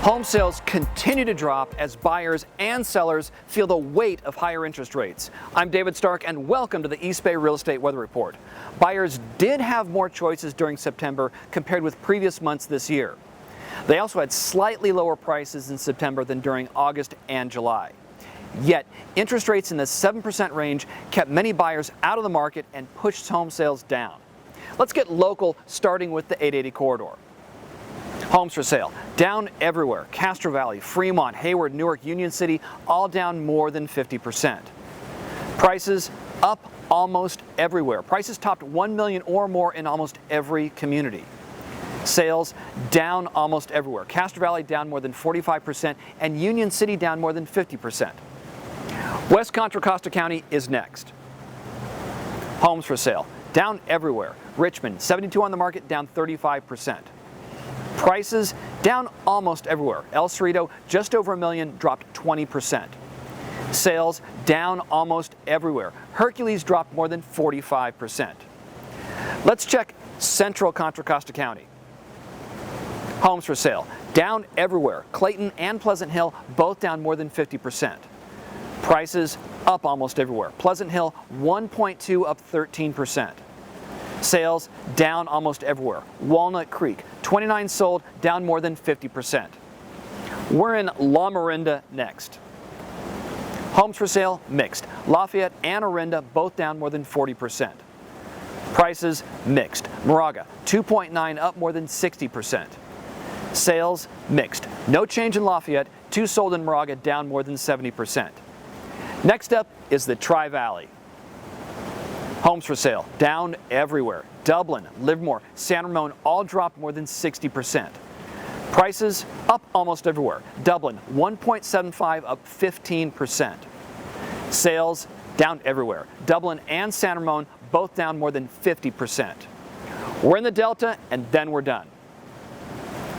Home sales continue to drop as buyers and sellers feel the weight of higher interest rates. I'm David Stark, and welcome to the East Bay Real Estate Weather Report. Buyers did have more choices during September compared with previous months this year. They also had slightly lower prices in September than during August and July. Yet, interest rates in the 7% range kept many buyers out of the market and pushed home sales down. Let's get local, starting with the 880 corridor. Homes for sale, down everywhere. Castro Valley, Fremont, Hayward, Newark, Union City, all down more than 50%. Prices up almost everywhere. Prices topped $1 million or more in almost every community. Sales down almost everywhere. Castro Valley down more than 45% and Union City down more than 50%. West Contra Costa County is next. Homes for sale, down everywhere. Richmond, 72 on the market, down 35%. Prices down almost everywhere. El Cerrito, just over $1 million, dropped 20%. Sales down almost everywhere. Hercules dropped more than 45%. Let's check Central Contra Costa County. Homes for sale, down everywhere. Clayton and Pleasant Hill both down more than 50%. Prices up almost everywhere. Pleasant Hill 1.2 up 13%. Sales down almost everywhere. Walnut Creek, 29 sold, down more than 50%. We're in La Miranda next. Homes for sale, mixed. Lafayette and Orinda both down more than 40%. Prices, mixed. Moraga, 2.9 up more than 60%. Sales, mixed. No change in Lafayette, 2 sold in Moraga, down more than 70%. Next up is the Tri-Valley. Homes for sale, down everywhere. Dublin, Livermore, San Ramon all dropped more than 60%. Prices up almost everywhere. Dublin, 1.75 up 15%. Sales down everywhere. Dublin and San Ramon both down more than 50%. We're in the Delta and then we're done.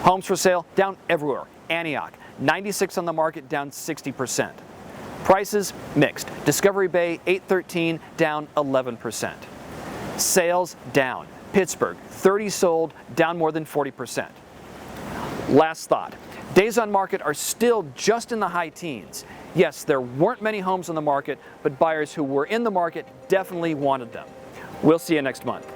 Homes for sale, down everywhere. Antioch, 96 on the market, down 60%. Prices, mixed. Discovery Bay, 813, down 11%. Sales, down. Pittsburgh, 30 sold, down more than 40%. Last thought. Days on market are still just in the high teens. Yes, there weren't many homes on the market, but buyers who were in the market definitely wanted them. We'll see you next month.